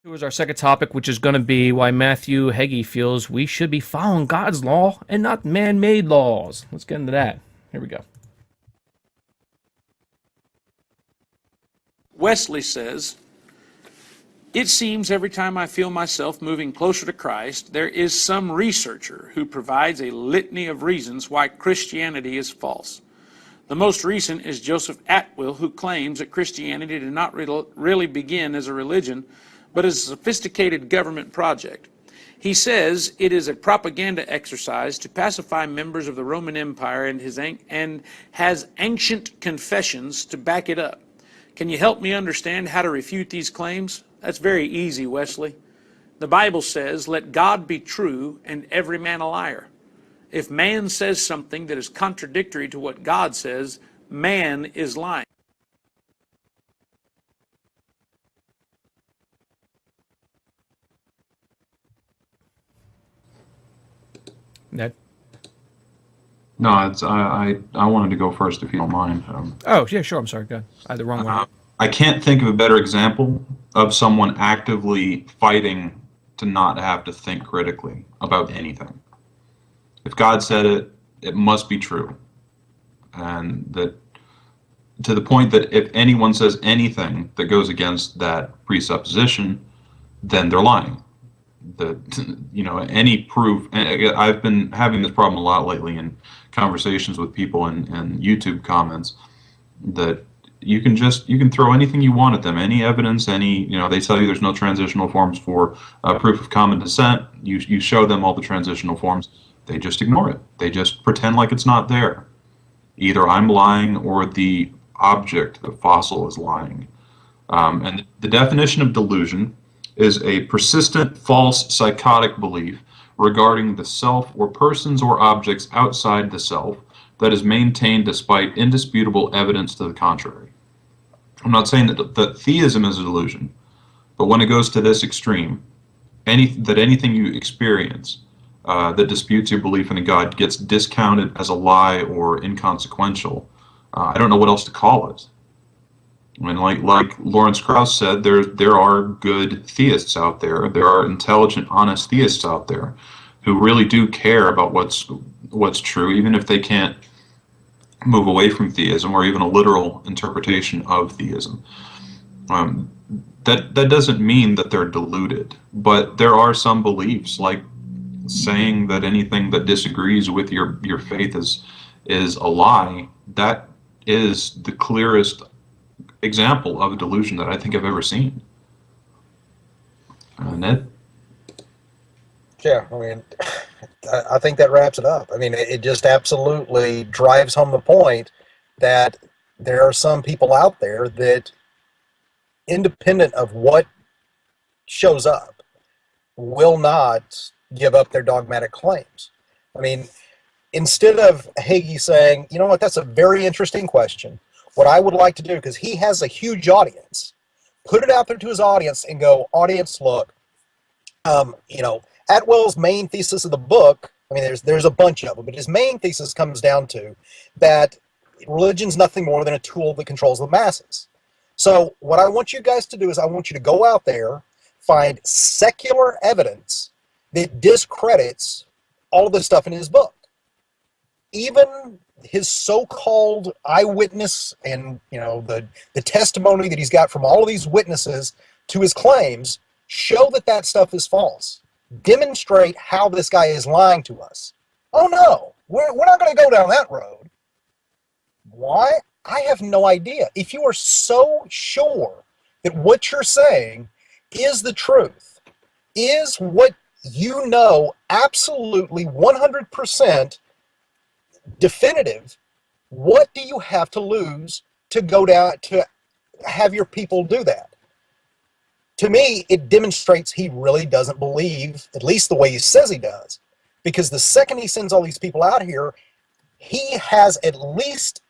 Here is our second topic, which is going to be why Matthew Hagee feels we should be following God's law and not man-made laws. Let's get into that. Here we go. Wesley says, "It seems every time I feel myself moving closer to Christ, there is some researcher who provides a litany of reasons why Christianity is false. The most recent is Joseph Atwill, who claims that Christianity did not really begin as a religion, but as a sophisticated government project. He says it is a propaganda exercise to pacify members of the Roman Empire and has ancient confessions to back it up. Can you help me understand how to refute these claims?" That's very easy, Wesley. The Bible says, "Let God be true and every man a liar." If man says something that is contradictory to what God says, man is lying. Ned? No, I wanted to go first if you don't mind. Oh, yeah, sure. I'm sorry. Go ahead. I had the wrong one. I can't think of a better example of someone actively fighting to not have to think critically about anything. If God said it, it must be true. And that to the point that if anyone says anything that goes against that presupposition, then they're lying. Any proof, and I've been having this problem a lot lately in conversations with people and YouTube comments, that you can throw anything you want at them, any evidence, they tell you there's no transitional forms for proof of common descent. You show them all the transitional forms, they just ignore it. They just pretend like it's not there. Either I'm lying or the object, the fossil, is lying. And the definition of delusion is a persistent false psychotic belief regarding the self or persons or objects outside the self that is maintained despite indisputable evidence to the contrary. I'm not saying that theism is a delusion, but when it goes to this extreme, anything you experience that disputes your belief in a God gets discounted as a lie or inconsequential. I don't know what else to call it. I mean, like Lawrence Krauss said, there are good theists out there. There are intelligent, honest theists out there who really do care about what's true, even if they can't move away from theism or even a literal interpretation of theism. That doesn't mean that they're deluded, but there are some beliefs, like saying that anything that disagrees with your faith is a lie. That is the clearest example of a delusion that I think I've ever seen. Ned? Yeah, I mean, I think that wraps it up. I mean, it just absolutely drives home the point that there are some people out there that, independent of what shows up, will not give up their dogmatic claims. I mean, instead of Hagee saying, you know what, that's a very interesting question, what I would like to do, because he has a huge audience, put it out there to his audience and go, audience, look, Atwell's main thesis of the book, I mean, there's a bunch of them, but his main thesis comes down to that religion's nothing more than a tool that controls the masses. So what I want you guys to do is I want you to go out there, find secular evidence that discredits all of the stuff in his book. Even his so-called eyewitness and, the testimony that he's got from all of these witnesses to his claims show that stuff is false. Demonstrate how this guy is lying to us. Oh no, we're not going to go down that road. Why? I have no idea. If you are so sure that what you're saying is the truth, is what you know absolutely 100% definitive, what do you have to lose to go down to have your people do that? To me, it demonstrates he really doesn't believe, at least the way he says he does. Because the second he sends all these people out here, he has at least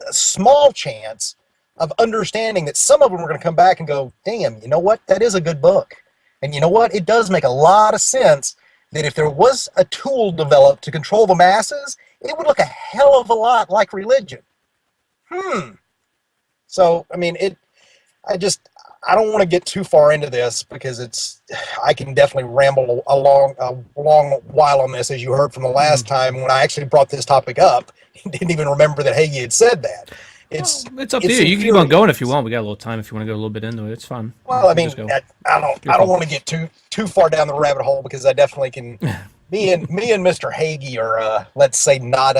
a small chance of understanding that some of them are going to come back and go, damn, you know what? That is a good book. And you know what? It does make a lot of sense that if there was a tool developed to control the masses, it would look a hell of a lot like religion. So, I mean, I don't want to get too far into this because I can definitely ramble a long while on this, as you heard from the last time when I actually brought this topic up. Didn't even remember that Hagee had said that. It's up to you. You can keep on going if you want. We got a little time if you want to go a little bit into it. It's fun. Well, I mean, I don't want to get too far down the rabbit hole because I definitely can. Me and Mr. Hagee are, let's say, not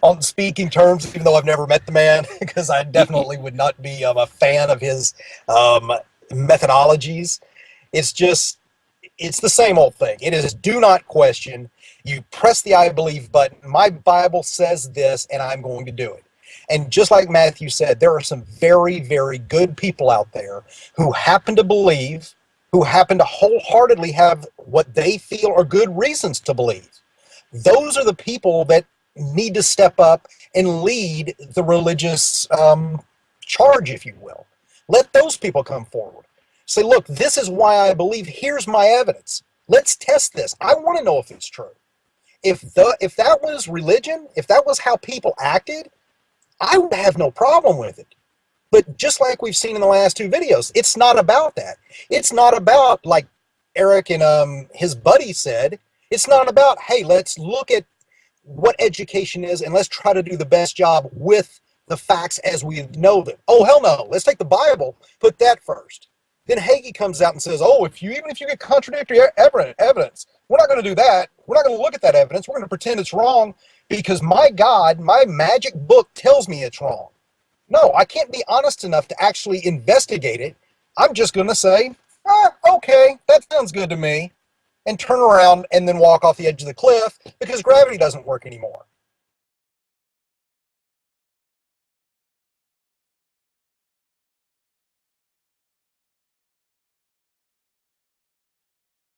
on speaking terms, even though I've never met the man, because I definitely would not be a fan of his methodologies. It's the same old thing. It is do not question. You press the I believe button. My Bible says this, and I'm going to do it. And just like Matthew said, there are some very, very good people out there who happen to believe, who happen to wholeheartedly have what they feel are good reasons to believe. Those are the people that need to step up and lead the religious charge, if you will. Let those people come forward. Say, look, this is why I believe. Here's my evidence. Let's test this. I want to know if it's true. If that was religion, if that was how people acted, I would have no problem with it. But just like we've seen in the last two videos, it's not about that. It's not about, like Eric and his buddy said, it's not about, hey, let's look at what education is and let's try to do the best job with the facts as we know them. Oh, hell no. Let's take the Bible, put that first. Then Hagee comes out and says, oh, even if you get contradictory evidence, we're not going to do that. We're not going to look at that evidence. We're going to pretend it's wrong because my God, my magic book tells me it's wrong. No, I can't be honest enough to actually investigate it. I'm just going to say, okay, that sounds good to me, and turn around and then walk off the edge of the cliff because gravity doesn't work anymore.